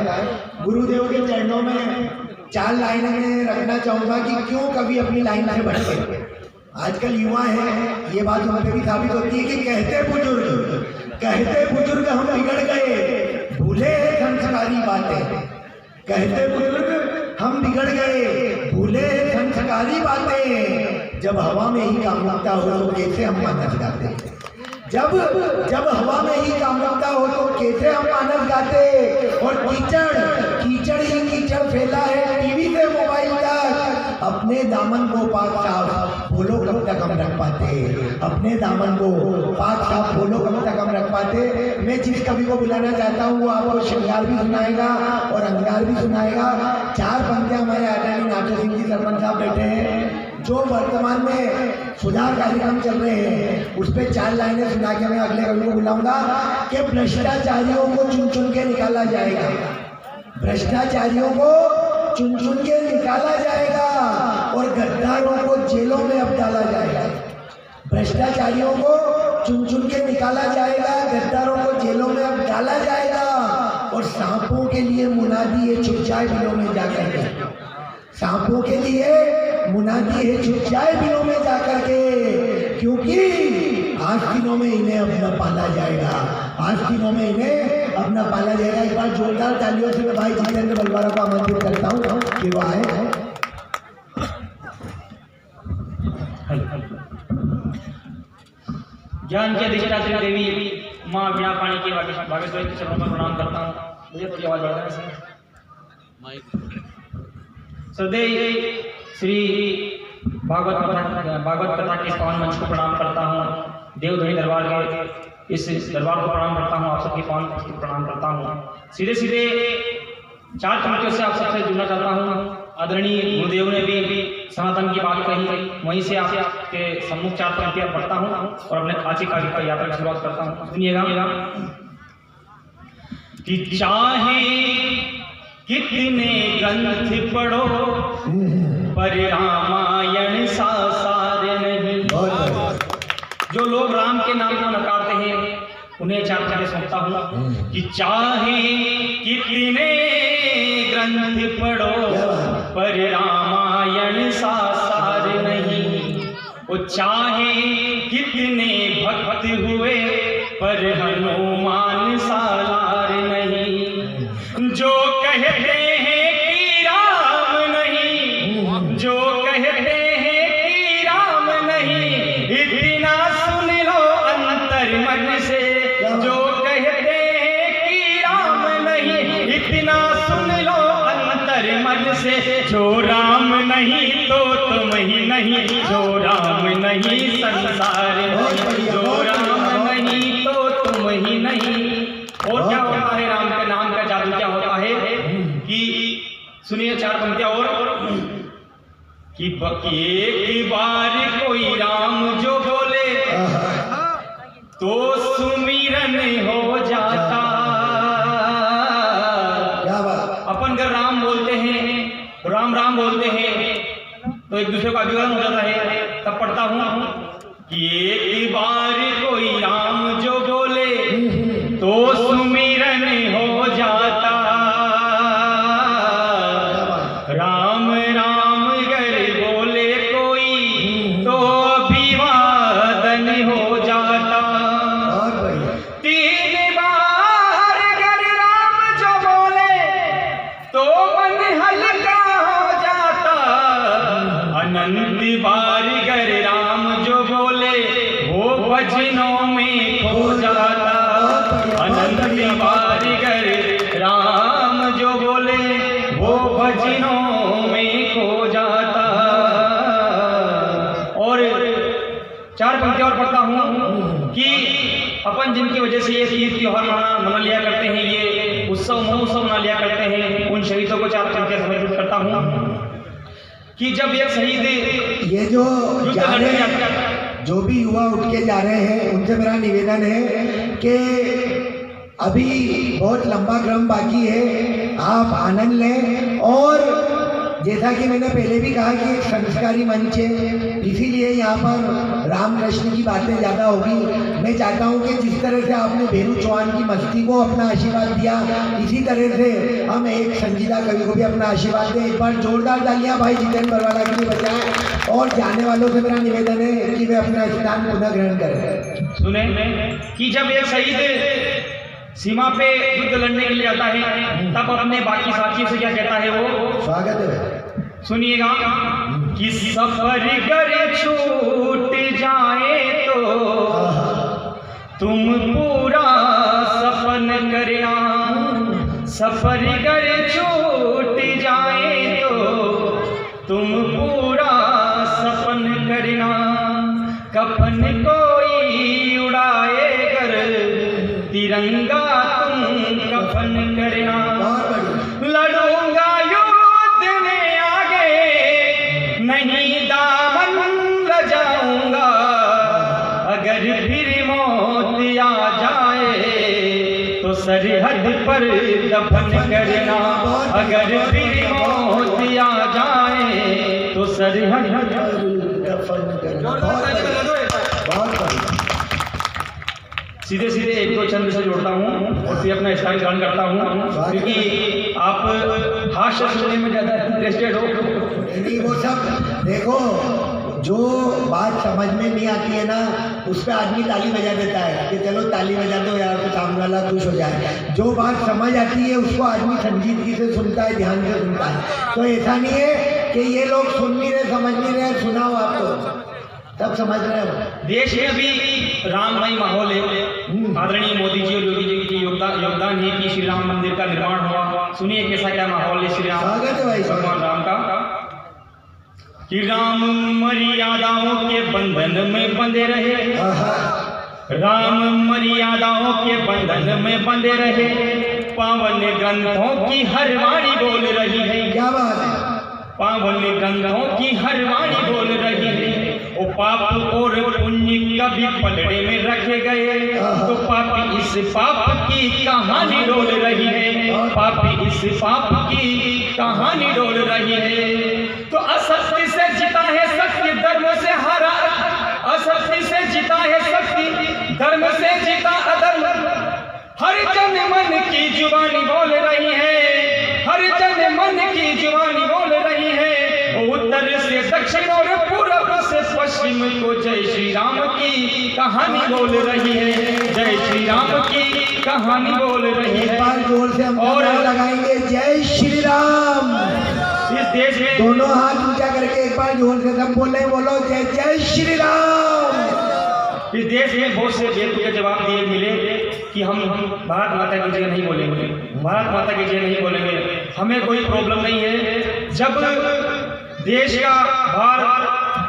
है। गुरुदेव के चरणों में 4 लाइनें में रखना चाहूंगा कि क्यों कभी अपनी लाइन से भटके। आजकल युवा हैं, ये बात उन पर भी साबित होती है कि कहते बुजुर्ग हम बिगड़ गए, भूले संस्कारी बातें। कहते बुजुर्ग हम बिगड़ गए, भूले संस्कारी बातें। जब हवा में ही कामुकता हो तो कैसे हम मानस गाते। जब हवा में ही कामुकता हो तो कैसे हम मानस गाते। और कीचड़ ही कीचड़ फैला है टीवी से मोबाइल तक। अपने दामन को पाक साफ बोलो कब तक हम रख पाते। अपने दामन को पाक साफ बोलो कब तक हम रख पाते। मैं जिस कवि को बुलाना चाहता हूँ वो आपको श्रृंगार भी सुनाएगा और अंगार भी सुनाएगा। 4 पंक्तियां हमारे आदरणीय नाचो सिंह जी सरपंच साहब बैठे हैं, जो वर्तमान में सुधार कार्यक्रम चल रहे हैं, उस पर 4 लाइनें सुना के मैं अगले कवि को बुलाऊंगा कि भ्रष्टाचारियों को चुन चुन के निकाला जाएगा। भ्रष्टाचारियों को चुन चुन के निकाला जाएगा और गद्दारों को जेलों में अब डाला जाएगा। भ्रष्टाचारियों को चुन चुन के निकाला जाएगा, गद्दारों को जेलों में अब डाला जाएगा। और सांपों के लिए मुनादी है छुप जाए बिलों में जाकर के। सांपों के लिए मुनादी है छुप जाए बिलों में जाकर के, क्योंकि 8 दिनों में इन्हें अपना पाला जाएगा। 8 दिनों में इन्हें अपना पाला जाएगा। एक बार जोरदार तालियों से मैं भाई जितेंद्र बलवारा को आमंत्रित करता हूँ कि वो आए। ज्ञान के अधिष्ठात्री देवी माँ वीणा पाणी के भागेश्वरी के चरणों में प्रणाम करता हूँ। मुझे थोड़ी आवाज बढ़ा दें। सदैव श्री भागवत कथा के पावन मंच को प्रणाम करता हूँ। देवधनी दरबार के इस दरबार को प्रणाम करता हूँ। आप सबकी पावन को प्रणाम करता हूँ। सीधे 4 पंक्तियों से आप सबसे जुड़ना चाहता हूँ। आदरणीय गुरुदेव ने भी सनातन की बात कही, वहीं से आपके सम्मुख 4 पंक्तियां पढ़ता हूँ और अपने खाची काव्य की यात्रा की शुरुआत करता हूँ। सुनिएगा कि चाहे कितने ग्रंथ पढ़ो पर रामायण सा सार नहीं। जो लोग राम के नाम को नकारते हैं उन्हें 4 पंक्तियां सुनता हूँ कि चाहे कितने ग्रंथ पढ़ो पर रामायण सा सार नहीं। वो चाहे कितने भक्त हुए पर हनुमान सा लार नहीं। जो कहते हैं कि राम नहीं, जो कहते हैं कि राम नहीं, इतना सुन लो अंतर मन से। जो कहते हैं कि राम नहीं, इतना सुन लो अंतर मन से। जो राम नहीं तो तुम ही नहीं, जो राम नहीं संसार नहीं। जो राम नहीं तो तुम ही नहीं। और क्या होता है राम के नाम का जादू, क्या होता है कि सुनिए 4 पंक्तियां और कि एक बार कोई राम जो बोले तो सुमिरन हो जाता। अपन अगर राम बोलते हैं, राम राम बोलते हैं तो एक दूसरे का अभिमान हो जाता है। तब पढ़ता हूं कि एक बार कोई राम जो बोले तो सुमिरन हो जाता। राम राम गर बोले कोई तो अभिवादन हो जाता। 3 बार गर राम जो बोले तो मन हल्का हो जाता। अनंत बार गर राम जो बोले वो भजनों में खो जाता। अनंत बार गर राम जो बोले वो भजनों में खो जाता। और 4 पंक्तियां और पढ़ता हूँ कि अपन जिनकी वजह से ये तीज त्योहार मना लिया करते हैं, ये उत्सव महोत्सव मना लिया करते हैं, उन शहीदों को 4 पंक्तियां समर्पित करता हूँ कि जब एक शहीद ये जो भी युवा उठ के जा रहे हैं उनसे मेरा निवेदन है कि अभी बहुत लंबा क्रम बाकी है, आप आनंद लें और जैसा कि मैंने पहले भी कहा कि एक संस्कारी मंच है, इसीलिए यहाँ पर रामकृष्ण की बातें ज़्यादा होगी। मैं चाहता हूँ कि जिस तरह से आपने भेरू चौहान की मस्ती को अपना आशीर्वाद दिया, इसी तरह से हम एक संजीदा कवि को भी अपना आशीर्वाद दें। एक बार जोरदार तालियां भाई जितेंद्र बरवाला के लिए बजाएं और जाने वालों से मेरा निवेदन है कि वे अपना स्थान पुनः ग्रहण करें। सुने कि जब एक शहीद सीमा पे युद्ध लड़ने के लिए आता है तब अपने बाकी साथियों से क्या कहता है वो? स्वागत है। सुनिएगा कि सफर कर छूट जाए तो तुम पूरा सफन करना, सफर कर छूट जाए तो तुम पूरा सफन करना, कफन कोई उड़ाए कर तिरंगा तुम कफन करना, लड़ूंगा युद्ध में आगे नहीं दामन लजाऊंगा, अगर फिर मौत आ जाए तो सरहद पर दफन करना, अगर फिर मौत आ जाए तो सरहद पर दफन करना। सीधे सीधे एक दो चंद से जोड़ता हूँ और फिर अपना स्थान ग्रहण करता हूँ, क्योंकि आप हास्य सुनने में ज़्यादा इंटरेस्टेड हो। नहीं, वो सब देखो, जो बात समझ में नहीं आती है ना उस पर आदमी ताली बजा देता है कि चलो ताली बजा दो यार तो सामने वाला खुश हो जाए। जो बात समझ आती है उसको आदमी संजीदगी से सुनता है, ध्यान से सुनता है। तो ऐसा नहीं है कि ये लोग सुन नहीं रहे, समझ नहीं रहे, सुनाओ आपको सब समझ रहे हो। देश में अभी राममय माहौल है, आदरणीय मोदी जी और योगी जी की योगदान है कि श्री राम मंदिर का निर्माण हुआ। सुनिए कैसा क्या माहौल है श्री राम भगवान राम का। कि राम मर्यादाओं के बंधन में बंधे रहे, राम मर्यादाओं के बंधन में बंधे रहे, पावन ग्रंथों की हर वाणी बोल रही है। क्या बात है? पावन ग्रंथों की हर वाणी बोल रही है। वो पाप और पुण्य कभी पलड़े में रखे गए तो पापी इस पाप की कहानी डोल रही है, पापी इस पाप की कहानी डोल रही है। तो असत्य से जीता है सत्य, धर्म से हारा, असत्य से जीता है सत्य, धर्म से जीता अधर्म, हर जन मन की जुबानी बोल रही है, हर जन मन की जुबानी बोल रही है। उत्तर से दक्षिण और पूर्व से पश्चिम को जय श्री राम की कहानी बोल रही है, जय श्री राम की कहानी बोल रही है। एक बार जोर से हम और लगाएंगे जय श्री राम। इस देश में दोनों हाथ ऊंचा करके एक बार जोर से सब बोले, बोलो जय जय श्री राम। इस देश में बहुत से बेतुके जवाब दिए मिले कि हम भारत माता की जय नहीं बोलेंगे, भारत माता की जय नहीं बोलेंगे, हमें कोई प्रॉब्लम नहीं है। जब देश का भार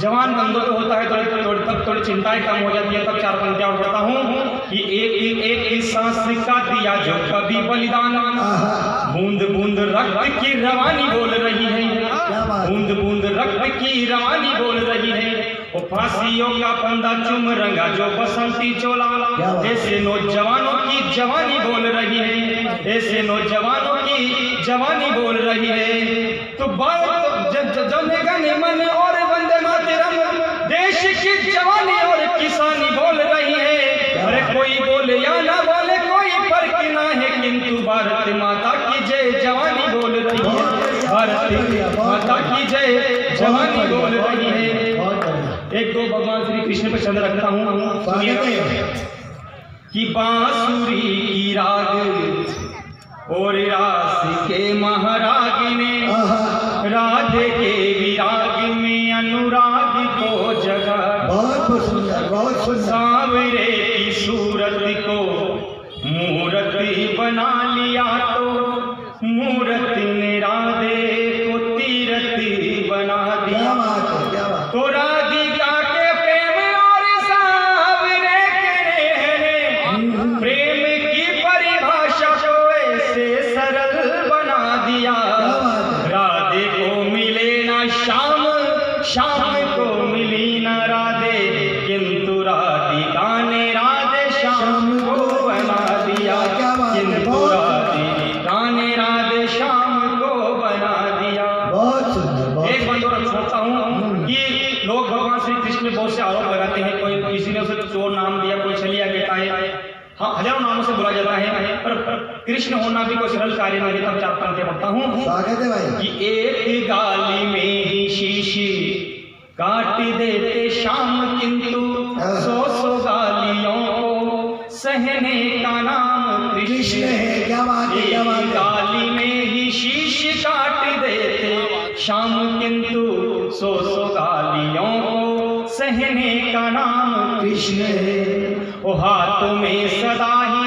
जवान बंदों को होता है तो तब थोड़ी चिंताएं कम हो जाती है। तब चार पंक्तियां पढ़ता हूँ कि एक सांस का दिया जो कभी बलिदान, बूंद बूंद रक्त की रवानी बोल रही है, बूंद बूंद रक्त की रवानी बोल रही है। वो फांसियों का फंदा चुम रंगा जो बसंती चोला, ऐसे नौजवानों की जवानी बोल रही है, ऐसे नौजवानों की जवानी बोल रही है। तो जन मन और वंदे मातरम, देश की जवानी और किसानी बोल रही है। अरे कोई बोले या ना बोले कोई फर्क ना है, किंतु भारत माता की जय जवानी बोल रही है, भारत माता की जय जवानी बोल रही है। एक दो भगवान श्री कृष्ण पर चंद रखता हूँ कि बांसुरी की राग और रास के महाराग ने, राधे के विराग में अनुराग को जगा, बहुत सुंदर, बहुत सुंदर। सांवरे की सूरत को मूर्ति बना लिया तो मूर्ति ने राधे को तीरथ बना दिया। तो राधिका के प्रेम और सांवरे के रहने, प्रेम की परिभाषा को ऐसे सरल बना दिया। राधे को मिले ना श्याम, श्याम को मिली ना राधे, किंतु राधिका ने राधे श्याम को बना दिया, किंतु राधिका कृष्ण होना भी कोई सरल कार्य नहीं है। तब चार पंक्ति पढ़ता हूँ स्वागत है भाई। कि एक गाली में ही शीशी काट देते श्याम, किंतु सौ गालियों को सहने का नाम कृष्ण है। क्या बात है, क्या बात एक है। गाली में ही शीश काट देते श्याम, किंतु सौ गालियों को सहने का नाम कृष्ण है। वो हाथों में सदा ही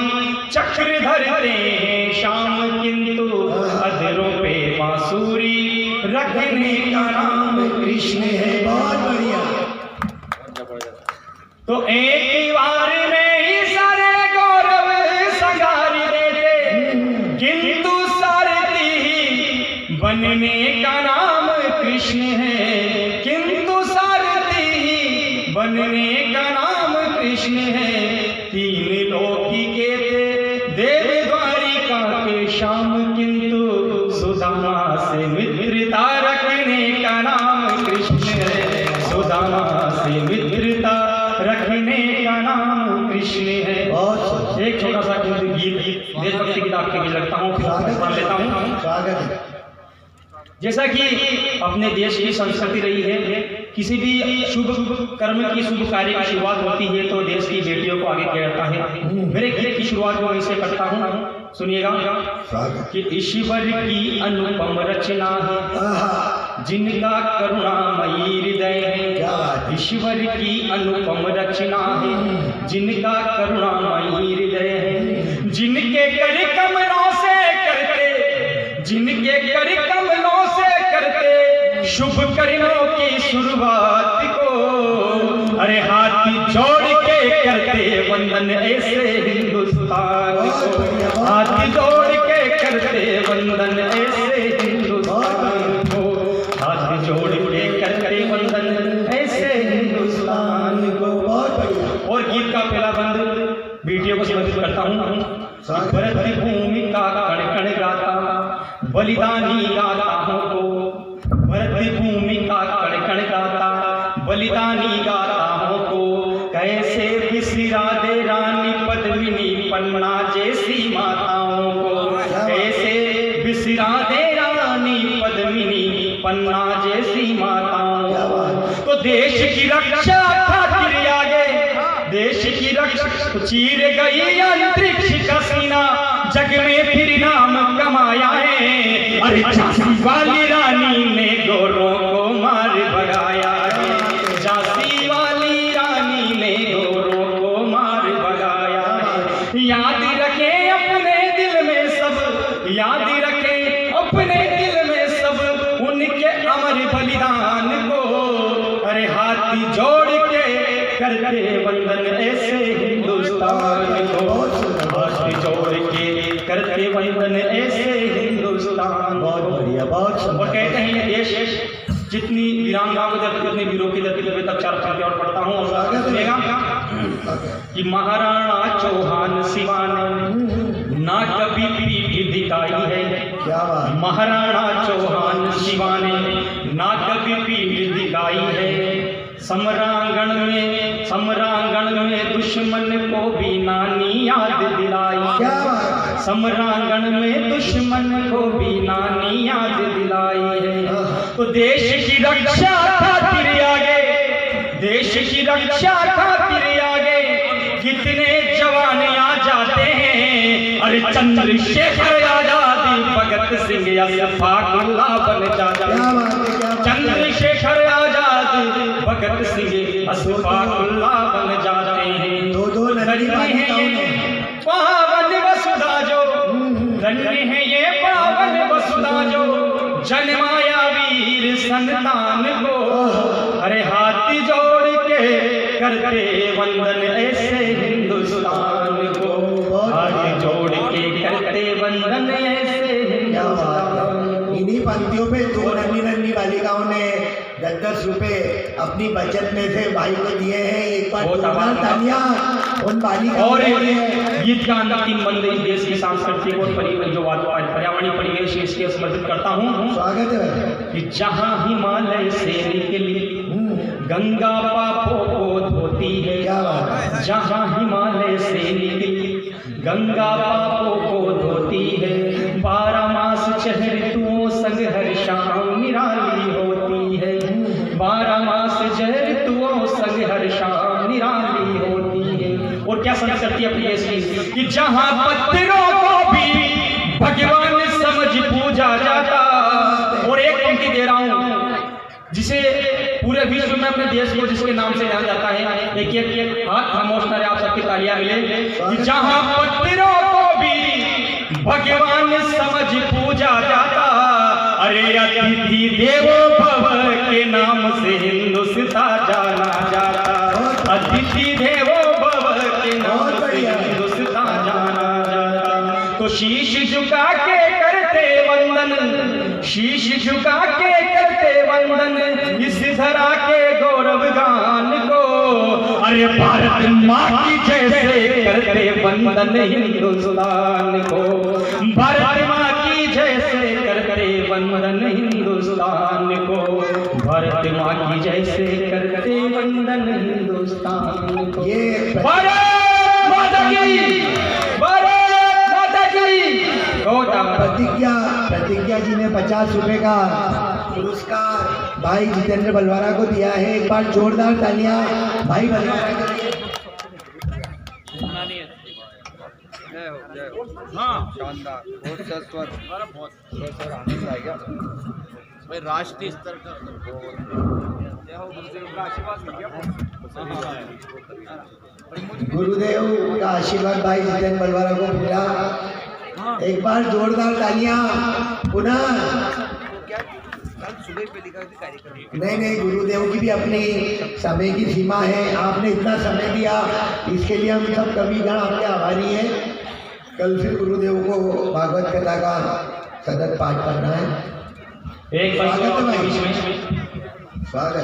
चक्र धरते हैं श्याम, किंतु अधरों पे बांसुरी रखने का नाम कृष्ण है। बहुत बढ़िया। तो एक बार में ही सारे गौरव संगार देते, किंतु सारथी ही बनने का नाम कृष्ण है। किंतु सारथी ही बनने का नाम कृष्ण है। तीन लोकी के थे देव द्वारिका के श्याम, किंतु सुदामा से मित्रता रखने का नाम कृष्ण है। सुदामा से मित्रता रखने का नाम कृष्ण है। बहुत एक छोटा सा गीत देशभक्ति गीत आपके लिए लगता हूँ, फिर लेता हूँ। स्वागत है। जैसा कि अपने देश की संस्कृति रही है, किसी भी शुभ कर्म की शुभ कार्य की शुरुआत होती है तो देश की बेटियों को आगे किया जाता है। मेरे गीत की शुरुआत मैं इसे करता हूँ, सुनिएगा। कि ईश्वर की अनुपम रचना है, जिनका करुणामयी हृदय है। ईश्वर की अनुपम रचना है, जिनका करुणामयी हृदय है। जिनके कर कमलों से करते, जिनके कर कमलों से करते शुभ कर्मों की शुरुआत को, अरे हाथ जोड़ के करते वंदन ऐसे हिंदुस्तान को। हाथ जोड़ के करते वंदन ऐसे हिंदुस्तान को। हाथ जोड़ के करते वंदन ऐसे हिंदुस्तान को। और गीत का पहला बंद वीडियो को समर्पित करता हूँ। भरत भूमि का कण कण गाता, बलिदानी गाताओं को। भरत भूमि का कण कण गाता, बलिदानी गाताओं को। कैसे बिसरा दे रानी पद्मिनी पन्ना जैसी माताओं को। कैसे बिसरा दे रानी पद्मिनी पन्ना जैसी माताओं को। तो देश की रक्षा खातिर आगे, देश की रक्षा चीर गई अंतरिक्ष का सीना, जग में फिर नाम कमाया है। अरे झांसी वाली रानी ने गोरों को मार भगाया है। झांसी वाली रानी ने गोरों को मार भगाया है। याद रखें अपने दिल में सब, याद रखें अपने दिल में सब उनके अमर बलिदान को। अरे हाथ जोड़ के करते वंदन ऐसे हिंदुस्तान को। हाथ जोड़ के करते वंदन ऐसे हिंदुस्तान। बहुत बढ़िया, बहुत और कहते हैं ये देश जितनी वीरांगनाओं की धरती, उतनी वीरों की धरती। तक चार पंक्ति और पढ़ता हूँ और सुनेगा कि महाराणा चौहान शिवा ने ना कभी पीठ दिखाई है। क्या बात। महाराणा चौहान शिवा ने ना कभी पीठ दिखाई है। समरांगण में दुश्मन को भी नानी याद दिलाई। क्या बात। समरांगण में दुश्मन को भी नानी याद दिलाई है। तो देश की रक्षा खातिर आगे, देश की रक्षा खातिर आगे कितने जवान आ जाते हैं। अरे चंद्रशेखर आजाद, भगत सिंह अशफाकुल्ला बन जाते हैं। चंद्रशेखर आजाद, भगत सिंह अशफाकुल्ला बन जाते हैं। दो पावन वसुधा जो, धन्य है ये पावन वसुधा जो जन्माया वीर संतान को। अरे हाथ जोड़ के करते वंदन ऐसे हिंदुस्तान को। हाथ जोड़ के करते वंदन ऐसे हिंदुस्तान। इन्हीं पंक्तियों पे दो नन्ही नन्ही बालिकाओं ने 10-10 रुपए अपनी बचत में से भाई को दिए हैं। एक बार जोरदार तालियां उन बालिकाओं और के लिए। गीत का अंतिम बंद इस देश की सांस्कृतिक और जो पर्यावरणीय परिवेश इसके समर्पित करता हूँ। स्वागत है। कि जहाँ हिमालय से निकली गंगा पापों को धोती है। क्या बात है। जहाँ हिमालय से निकली गंगा पापों को धोती है, 12 मास चेहर ऋतुओं संग हर शाम निराली होती है, 12 मास चेहर ऋतुओं संग हर शाम निराली होती है। और क्या समझ सकती है अपनी ऐसी कि जहां पत्थरों को भी भगवान समझ पूजा जाता। और एक पंक्ति दे रहा हूं जिसे पूरे विश्व में अपने देश को जिसके नाम से जाना जाता है, एक हाथ खामोश ना रहे, आप सबकी तालियां मिले कि जहां पत्थरों को भी भगवान समझ पूजा जाता। अरे अतिथि देवो भव के नाम से हिंदुस्तान जाना जाता, अतिथि देवो भव के नाम से हिंदुस्तान जाना जाता। तो शीश झुका के करते वंदन, शीश झुका के करते वंदन इस धरा के गौरव गान को। अरे भारत माँ की जैसे करते वंदन हिंदुस्तान को, भारत माँ की जैसे करते वंदन हिंदुस्तान को, भारत माँ की जैसे करते वंदन हिंदुस्तान को। ये भारत माता की, भारत माता की। प्रतिज्ञा जी ने 50 रुपए का पुरस्कार भाई जितेंद्र बलवारा को दिया है। एक बार जोरदार तालियां भाई बलवारा के लिए। हाँ शानदार, बहुत सरस्वत, बहुत आनंद आएगा भाई, राष्ट्रीय स्तर का गुरुदेव का आशीर्वाद भाई जितेंद्र बलवारा को मिला। एक बार जोरदार तालियां पुनः। नहीं, गुरुदेव की भी अपनी समय की सीमा है। आपने इतना समय दिया, इसके लिए हम सब कविगण आपके आभारी हैं। कल फिर गुरुदेव को भागवत कथा का सतत पाठ करना है। एक स्वागत है बीच में स्वागत,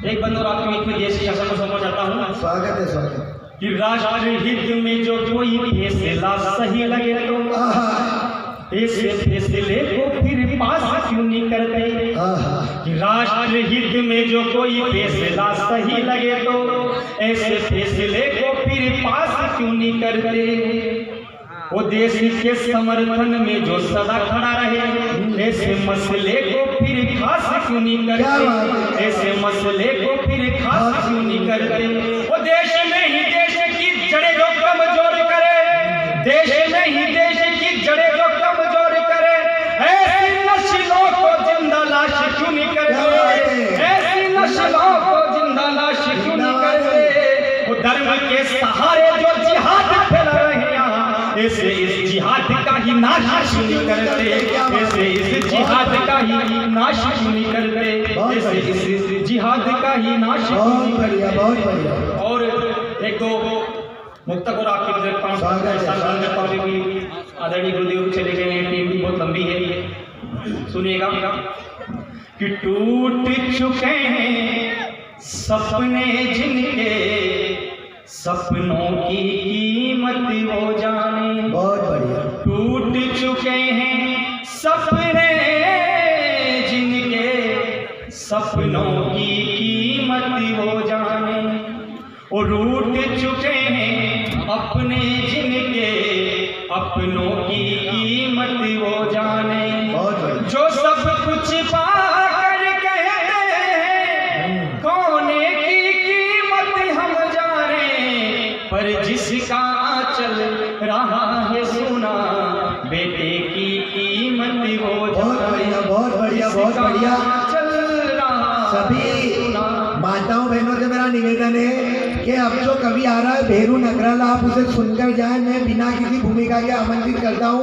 एक बंद और आपके बीच में देश की शासन को सौंपना चाहता हूँ। स्वागत है, स्वागत कि राष्ट्र हित में जो कोई फैसला सही लगे तो ऐसे फैसले को फिर पास क्यों नहीं करते। कि राष्ट्र हित में जो कोई फैसला सही लगे तो ऐसे फैसले को फिर पास क्यों नहीं करते। वो देश के समर्थन में जो सदा खड़ा रहे, ऐसे मसले को फिर खास क्यों नहीं करते, ऐसे मसले को फिर खास क्यों नहीं करते। वो देश में ही देश की जड़ें जो कमजोर करे, देश में ही देश की जड़ें जो कमजोर करे, ऐसी नस्लों को जिंदा लाश क्यों नहीं करते, ऐसी नस्लों को जिंदा लाश क्यों नहीं करते। वो धर्म के सहारे जो जिहाद फैला रहे हैं, ऐसे इस जिहाद का ही नाश क्यों नहीं करते, ऐसे इस जिहाद का ही नाश क्यों नहीं करते, ऐसे इस जिहाद का ही नाश क्यों नहीं करते। बहुत बढ़िया। और एक दो मुक्तक और आपके आदरणीय गुरुदेव चले गए हैं, टीम भी बहुत लंबी है, सुनिएगा। कि टूट चुके हैं सपने जिनके, सपनों की कीमत वो जाने। बहुत बढ़िया। टूट चुके हैं सपने जिनके, सपनों की कीमत वो जाने। और रूठ चुके हैं अपने जिनके, अपनों की कीमत वो जाने। जो सब कुछ पाकर कहते हैं कोने की कीमत हम जाने, पर जिसका आंचल रहा है सुना, बेटे की कीमत वो जाने। बहुत बढ़िया, बहुत बढ़िया। चल रहा सभी माताओं बहनों से मेरा निवेदन है कि अब जो कवि आ रहा है भेरू नगराला, आप उसे सुनकर जाए। मैं बिना किसी भूमिका के आमंत्रित करता हूँ।